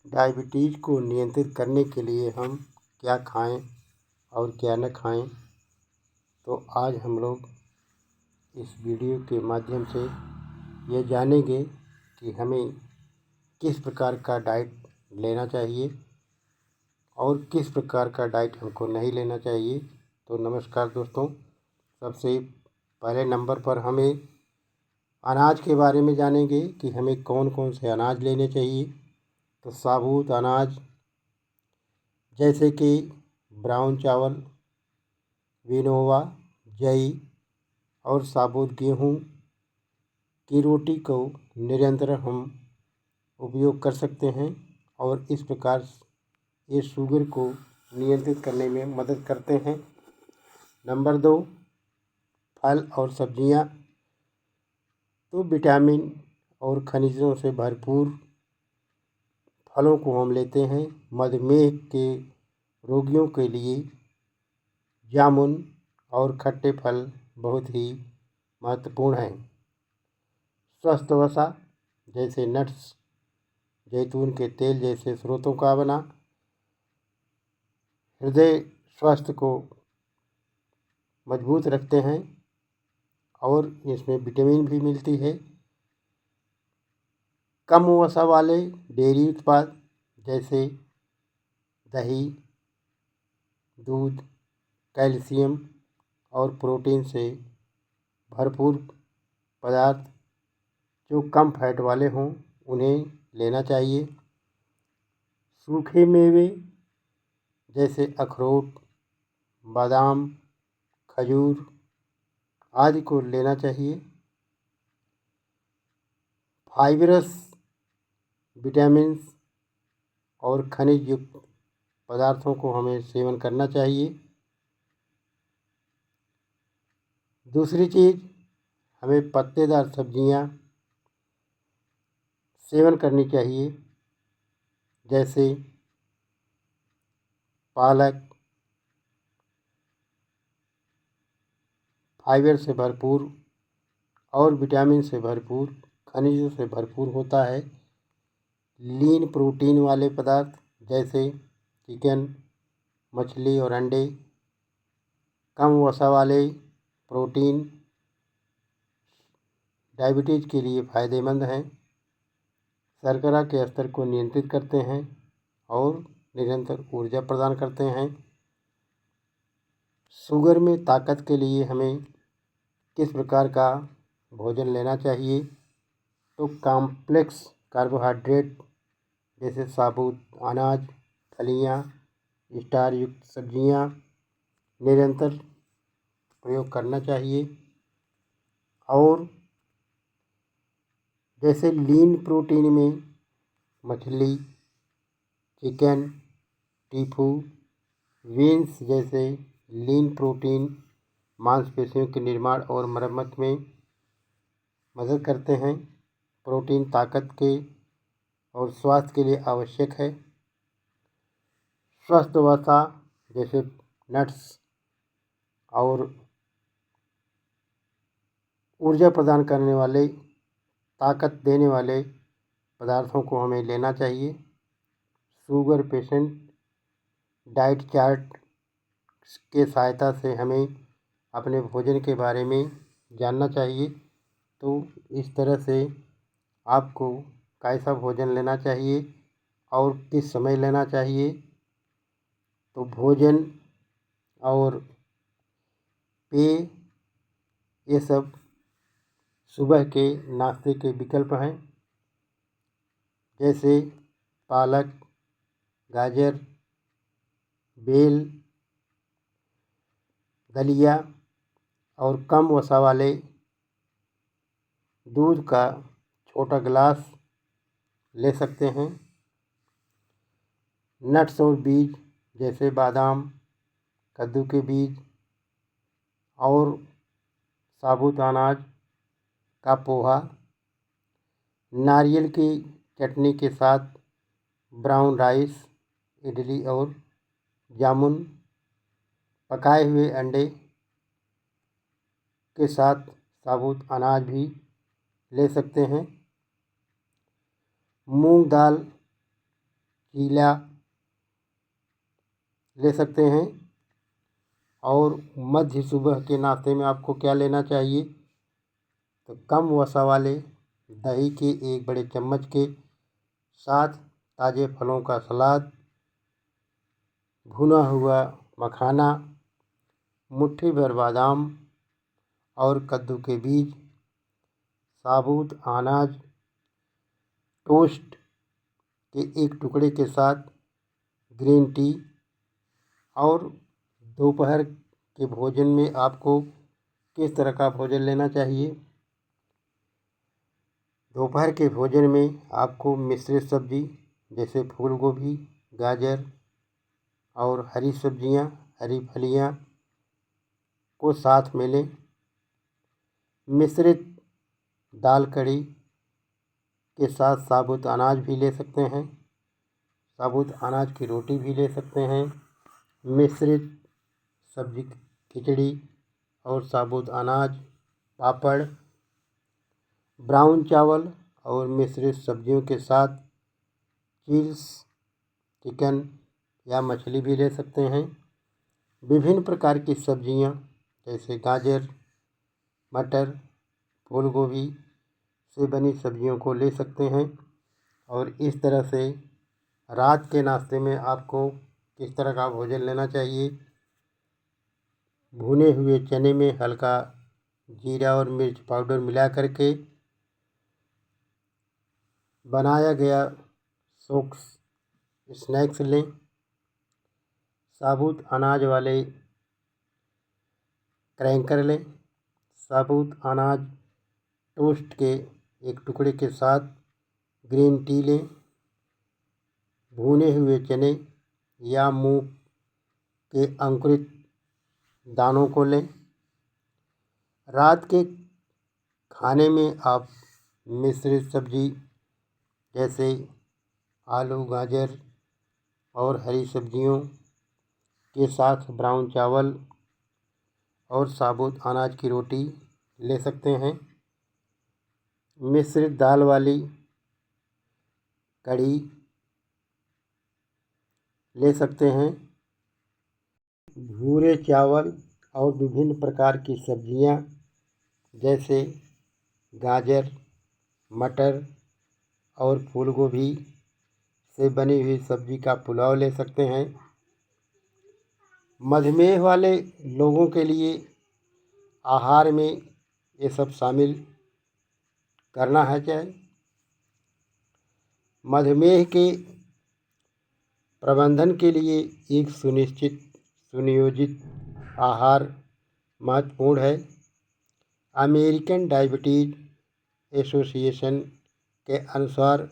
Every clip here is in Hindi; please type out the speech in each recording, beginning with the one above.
डायबिटीज़ को नियंत्रित करने के लिए हम क्या खाएं और क्या न खाएं, तो आज हम लोग इस वीडियो के माध्यम से ये जानेंगे कि हमें किस प्रकार का डाइट लेना चाहिए और किस प्रकार का डाइट हमको नहीं लेना चाहिए। तो नमस्कार दोस्तों, सबसे पहले नंबर पर हमें अनाज के बारे में जानेंगे कि हमें कौन कौन से अनाज लेने चाहिए। तो साबुत अनाज जैसे कि ब्राउन चावल, विनोवा, जई और साबुत गेहूं की रोटी को निरंतर हम उपयोग कर सकते हैं और इस प्रकार ये शुगर को नियंत्रित करने में मदद करते हैं। नंबर 2, फल और सब्जियां। तो विटामिन और खनिजों से भरपूर फलों को हम लेते हैं। मधुमेह के रोगियों के लिए जामुन और खट्टे फल बहुत ही महत्वपूर्ण हैं। स्वस्थ वसा जैसे नट्स, जैतून के तेल जैसे स्रोतों का बना हृदय स्वास्थ्य को मजबूत रखते हैं और इसमें विटामिन भी मिलती है। कम वसा वाले डेयरी उत्पाद जैसे दही, दूध, कैल्शियम और प्रोटीन से भरपूर पदार्थ जो कम फैट वाले हों उन्हें लेना चाहिए। सूखे मेवे जैसे अखरोट, बादाम, खजूर आदि को लेना चाहिए। फाइबरस विटामिन्स और खनिज युक्त पदार्थों को हमें सेवन करना चाहिए। दूसरी चीज़, हमें पत्तेदार सब्जियां सेवन करनी चाहिए जैसे पालक, फाइबर से भरपूर और विटामिन से भरपूर, खनिजों से भरपूर होता है। लीन प्रोटीन वाले पदार्थ जैसे चिकन, मछली और अंडे कम वसा वाले प्रोटीन डायबिटीज़ के लिए फ़ायदेमंद हैं। शर्करा के स्तर को नियंत्रित करते हैं और निरंतर ऊर्जा प्रदान करते हैं। शुगर में ताकत के लिए हमें किस प्रकार का भोजन लेना चाहिए, तो कॉम्प्लेक्स कार्बोहाइड्रेट जैसे साबुत अनाज, फलियां, स्टार युक्त सब्जियां निरंतर प्रयोग करना चाहिए। और जैसे लीन प्रोटीन में मछली, चिकन, टीफू, बीन्स जैसे लीन प्रोटीन मांसपेशियों के निर्माण और मरम्मत में मदद करते हैं। प्रोटीन ताकत के और स्वास्थ्य के लिए आवश्यक है। स्वस्थ वसा जैसे नट्स और ऊर्जा प्रदान करने वाले, ताकत देने वाले पदार्थों को हमें लेना चाहिए। शुगर पेशेंट डाइट चार्ट के सहायता से हमें अपने भोजन के बारे में जानना चाहिए। तो इस तरह से आपको कैसा भोजन लेना चाहिए और किस समय लेना चाहिए। तो भोजन और पेय ये सब सुबह के नाश्ते के विकल्प हैं जैसे पालक, गाजर, बेल, दलिया और कम वसा वाले दूध का छोटा गिलास ले सकते हैं। नट्स और बीज जैसे बादाम, कद्दू के बीज और साबुत अनाज का पोहा, नारियल की चटनी के साथ ब्राउन राइस, इडली और जामुन, पकाए हुए अंडे के साथ साबुत अनाज भी ले सकते हैं। मूंग दाल चीला ले सकते हैं। और मध्य सुबह के नाश्ते में आपको क्या लेना चाहिए, तो कम वसा वाले दही के 1 बड़े चम्मच के साथ ताज़े फलों का सलाद, भुना हुआ मखाना, मुट्ठी भर बादाम और कद्दू के बीज, साबुत अनाज टोस्ट के 1 टुकड़े के साथ ग्रीन टी। और दोपहर के भोजन में आपको किस तरह का भोजन लेना चाहिए, दोपहर के भोजन में आपको मिश्रित सब्जी जैसे फूल गोभी, गाजर और हरी सब्जियां, हरी फलियां को साथ में लें। मिश्रित दाल कढ़ी के साथ साबुत अनाज भी ले सकते हैं, साबुत अनाज की रोटी भी ले सकते हैं। मिश्रित सब्जी खिचड़ी और साबुत अनाज, पापड़, ब्राउन चावल और मिश्रित सब्जियों के साथ चिल्स, चिकन या मछली भी ले सकते हैं। विभिन्न प्रकार की सब्जियां जैसे गाजर, मटर, फूल गोभी से बनी सब्जियों को ले सकते हैं। और इस तरह से रात के नाश्ते में आपको किस तरह का भोजन लेना चाहिए, भुने हुए चने में हल्का जीरा और मिर्च पाउडर मिला करके बनाया गया सोक्स स्नैक्स लें। साबुत अनाज वाले क्रैंकर लें। साबुत अनाज टोस्ट के 1 टुकड़े के साथ ग्रीन टी लें। भुने हुए चने या मूंग के अंकुरित दानों को लें। रात के खाने में आप मिश्रित सब्जी जैसे आलू, गाजर और हरी सब्जियों के साथ ब्राउन चावल और साबुत अनाज की रोटी ले सकते हैं। मिश्रित दाल वाली कढ़ी ले सकते हैं। भूरे चावल और विभिन्न प्रकार की सब्जियां जैसे गाजर, मटर और फूल गोभी से बनी हुई सब्जी का पुलाव ले सकते हैं। मधुमेह वाले लोगों के लिए आहार में ये सब शामिल करना है चाहिए। मधुमेह के प्रबंधन के लिए एक सुनियोजित आहार महत्वपूर्ण है। अमेरिकन डायबिटीज एसोसिएशन के अनुसार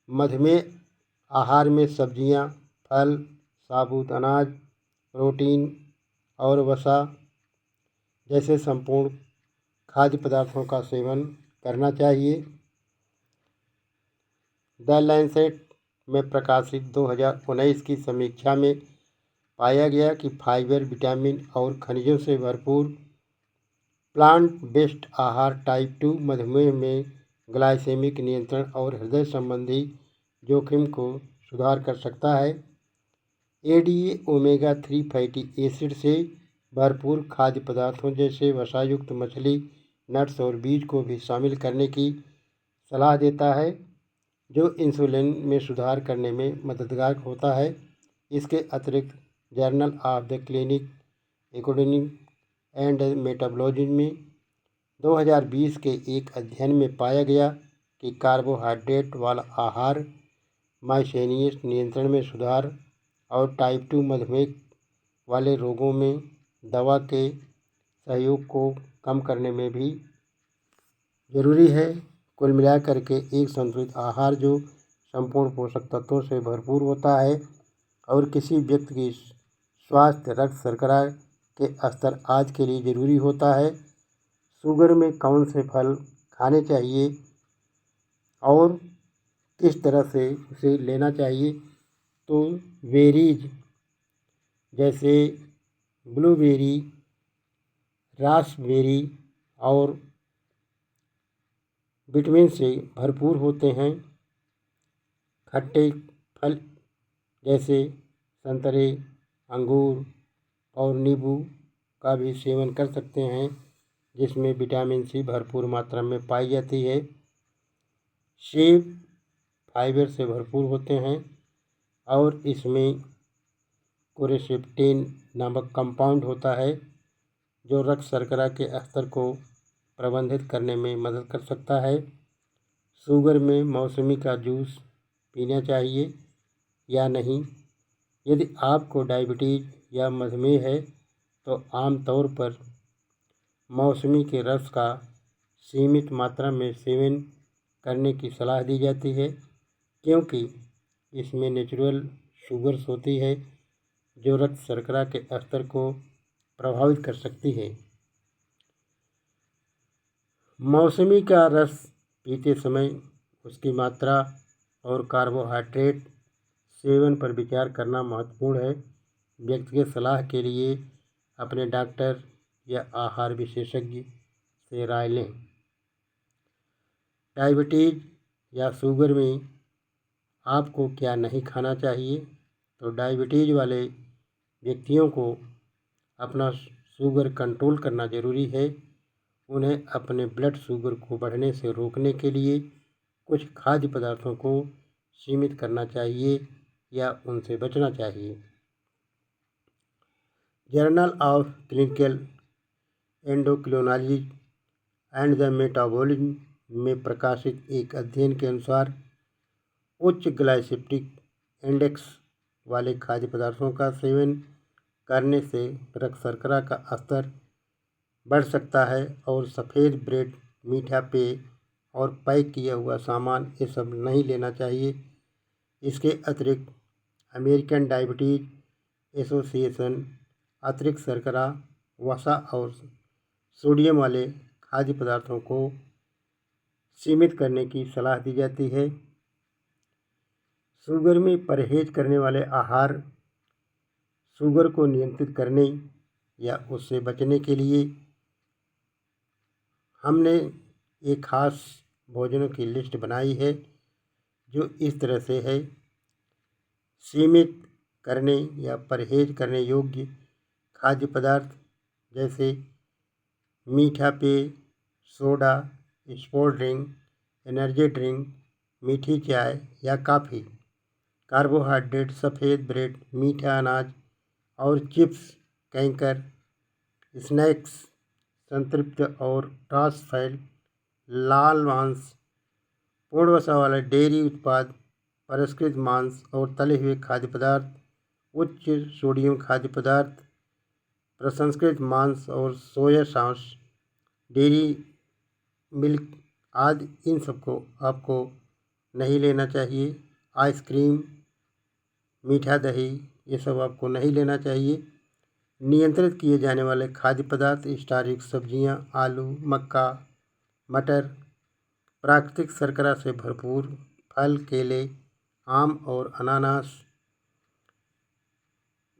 मधुमेह आहार में सब्जियां, फल, साबुत अनाज, प्रोटीन और वसा जैसे संपूर्ण खाद्य पदार्थों का सेवन करना चाहिए। द लैंसेट में प्रकाशित 2019 की समीक्षा में पाया गया कि फाइबर, विटामिन और खनिजों से भरपूर प्लांट बेस्ड आहार टाइप 2 मधुमेह में ग्लाइसेमिक नियंत्रण और हृदय संबंधी जोखिम को सुधार कर सकता है। एडीए ओमेगा 3 फैटी एसिड से भरपूर खाद्य पदार्थों जैसे वसायुक्त मछली, नट्स और बीज को भी शामिल करने की सलाह देता है, जो इंसुलिन में सुधार करने में मददगार होता है। इसके अतिरिक्त journal of the clinic economic and metabolism में 2020 के एक अध्ययन में पाया गया कि कार्बोहाइड्रेट वाला आहार माइसेनियस नियंत्रण में सुधार और टाइप 2 मधुमेह वाले रोगों में दवा के सहयोग को कम करने में भी जरूरी है। कुल मिलाकर के एक संतुलित आहार जो संपूर्ण पोषक तत्वों से भरपूर होता है और किसी व्यक्ति की स्वास्थ्य, रक्त शर्करा के स्तर आज के लिए ज़रूरी होता है। शुगर में कौन से फल खाने चाहिए और किस तरह से उसे लेना चाहिए, तो बेरीज जैसे ब्लूबेरी, रास्पबेरी और विटामिन से भरपूर होते हैं। खट्टे फल जैसे संतरे, अंगूर और नींबू का भी सेवन कर सकते हैं, जिसमें विटामिन सी भरपूर मात्रा में पाई जाती है। सेब फाइबर से भरपूर होते हैं और इसमें कोरेसेप्टेन नामक कंपाउंड होता है, जो रक्त शर्करा के स्तर को प्रबंधित करने में मदद कर सकता है। शुगर में मौसमी का जूस पीना चाहिए या नहीं। यदि आपको डायबिटीज़ या मधुमेह है तो आमतौर पर मौसमी के रस का सीमित मात्रा में सेवन करने की सलाह दी जाती है, क्योंकि इसमें नेचुरल शुगर्स होती है जो रक्त शर्करा के स्तर को प्रभावित कर सकती है। मौसमी का रस पीते समय उसकी मात्रा और कार्बोहाइड्रेट सेवन पर विचार करना महत्वपूर्ण है। व्यक्तिगत सलाह के लिए अपने डॉक्टर या आहार विशेषज्ञ से राय लें। डायबिटीज़ या शुगर में आपको क्या नहीं खाना चाहिए? तो डायबिटीज़ वाले व्यक्तियों को अपना शुगर कंट्रोल करना ज़रूरी है। उन्हें अपने ब्लड शुगर को बढ़ने से रोकने के लिए कुछ खाद्य पदार्थों को सीमित करना चाहिए या उनसे बचना चाहिए। Journal of clinical endocrinology and the metabolism में प्रकाशित एक अध्ययन के अनुसार उच्च ग्लाइसेमिक इंडेक्स वाले खाद्य पदार्थों का सेवन करने से रक्त शर्करा का स्तर बढ़ सकता है और सफ़ेद ब्रेड, मीठा पेय और पैक किया हुआ सामान ये सब नहीं लेना चाहिए। इसके अतिरिक्त अमेरिकन डायबिटीज़ एसोसिएशन अतिरिक्त शर्करा, वसा और सोडियम वाले खाद्य पदार्थों को सीमित करने की सलाह दी जाती है। शुगर में परहेज करने वाले आहार शुगर को नियंत्रित करने या उससे बचने के लिए हमने एक खास भोजनों की लिस्ट बनाई है, जो इस तरह से है। सीमित करने या परहेज करने योग्य खाद्य पदार्थ जैसे मीठा पेय, soda, sport drink, energy drink, मीठी चाय या कॉफ़ी। कार्बोहाइड्रेट सफ़ेद ब्रेड, मीठा अनाज और चिप्स, कैंकर, स्नैक्स, संतृप्त और ट्रांसफैट, लाल मांस, पूर्ण वसा वाले डेयरी उत्पाद, परिष्कृत मांस और तले हुए खाद्य पदार्थ, उच्च सोडियम खाद्य पदार्थ, प्रसंस्कृत मांस और सोया सॉस, डेयरी मिल्क आदि, इन सबको आपको नहीं लेना चाहिए। आइसक्रीम, मीठा दही, ये सब आपको नहीं लेना चाहिए। नियंत्रित किए जाने वाले खाद्य पदार्थ स्टारयुक्त सब्जियां, आलू, मक्का, मटर, प्राकृतिक शर्करा से भरपूर फल, केले, आम और अनानास,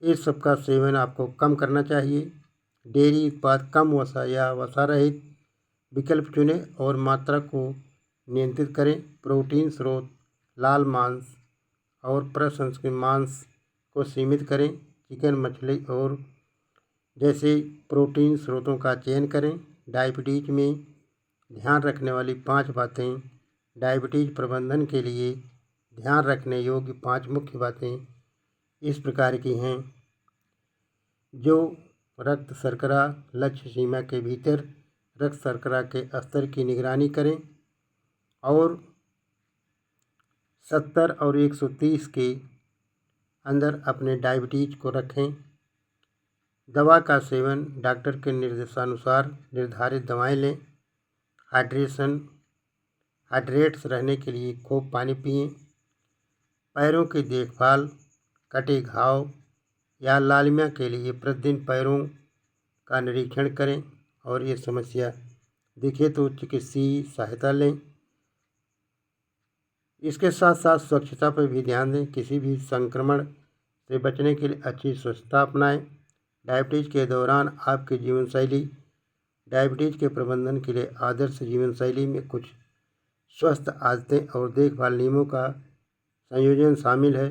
इस सब का सेवन आपको कम करना चाहिए। डेयरी उत्पाद कम वसा या वसा रहित विकल्प चुनें और मात्रा को नियंत्रित करें। प्रोटीन स्रोत, लाल मांस और प्रसंस्कृत मांस को सीमित करें। चिकन, मछली और जैसे प्रोटीन स्रोतों का चयन करें। डायबिटीज़ में ध्यान रखने वाली 5 बातें। डायबिटीज़ प्रबंधन के लिए ध्यान रखने योग्य 5 मुख्य बातें इस प्रकार की हैं। जो रक्त शर्करा लक्ष्य सीमा के भीतर रक्त शर्करा के स्तर की निगरानी करें और 70 और 130 के अंदर अपने डायबिटीज़ को रखें। दवा का सेवन डॉक्टर के निर्देशानुसार निर्धारित दवाएं लें। हाइड्रेट्स रहने के लिए खूब पानी पिएं। पैरों की देखभाल, कटे घाव या लालिमा के लिए प्रतिदिन पैरों का निरीक्षण करें और ये समस्या दिखे तो चिकित्सीय सहायता लें। इसके साथ साथ स्वच्छता पर भी ध्यान दें। किसी भी संक्रमण से बचने के लिए अच्छी स्वच्छता अपनाएं। डायबिटीज़ के दौरान आपकी जीवनशैली। डायबिटीज़ के प्रबंधन के लिए आदर्श जीवनशैली में कुछ स्वस्थ आदतें और देखभाल नियमों का संयोजन शामिल है।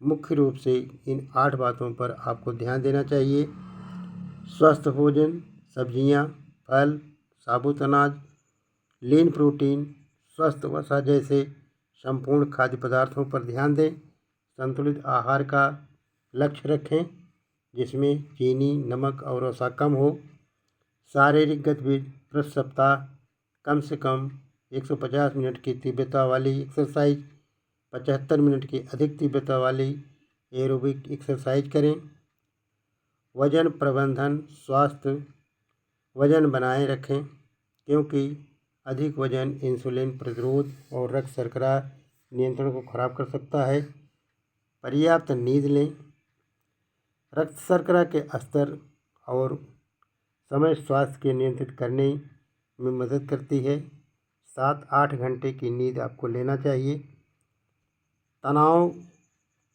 मुख्य रूप से इन 8 बातों पर आपको ध्यान देना चाहिए। स्वस्थ भोजन, सब्जियां, फल, साबुत अनाज, लीन प्रोटीन, स्वस्थ वसा जैसे संपूर्ण खाद्य पदार्थों पर ध्यान दें। संतुलित आहार का लक्ष्य रखें जिसमें चीनी, नमक और वसा कम हो। शारीरिक गतिविधि प्रति सप्ताह कम से कम 150 मिनट की तीव्रता वाली एक्सरसाइज, 75 मिनट की अधिक तीव्रता वाली एरोबिक एक्सरसाइज करें। वजन प्रबंधन, स्वास्थ्य वजन बनाए रखें क्योंकि अधिक वजन इंसुलिन प्रतिरोध और रक्त शर्करा नियंत्रण को खराब कर सकता है। पर्याप्त नींद लें, रक्त शर्करा के स्तर और समय स्वास्थ्य के नियंत्रित करने में मदद करती है। 7-8 घंटे की नींद आपको लेना चाहिए। तनाव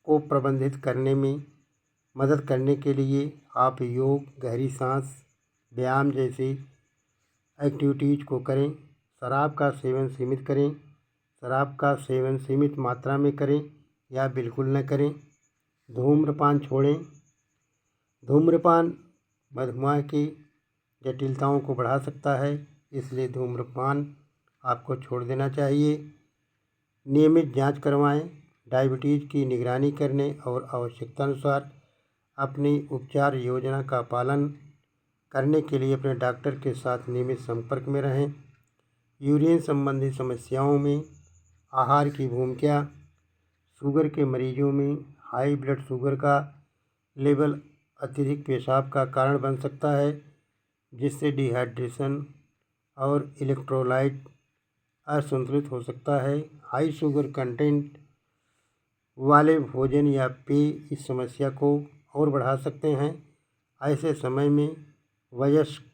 को प्रबंधित करने में मदद करने के लिए आप योग, गहरी सांस, व्यायाम जैसी एक्टिविटीज़ को करें। शराब का सेवन सीमित करें। शराब का सेवन सीमित मात्रा में करें या बिल्कुल न करें। धूम्रपान छोड़ें। धूम्रपान मधुमेह की जटिलताओं को बढ़ा सकता है, इसलिए धूम्रपान आपको छोड़ देना चाहिए। नियमित जांच करवाएं। डायबिटीज़ की निगरानी करने और आवश्यकतानुसार अपनी उपचार योजना का पालन करने के लिए अपने डॉक्टर के साथ नियमित संपर्क में रहें। यूरिन संबंधी समस्याओं में आहार की भूमिका। शुगर के मरीजों में हाई ब्लड शुगर का लेवल अत्यधिक पेशाब का कारण बन सकता है, जिससे डिहाइड्रेशन और इलेक्ट्रोलाइट असंतुलित हो सकता है। हाई शुगर कंटेंट वाले भोजन या पेय इस समस्या को और बढ़ा सकते हैं। ऐसे समय में वयस्क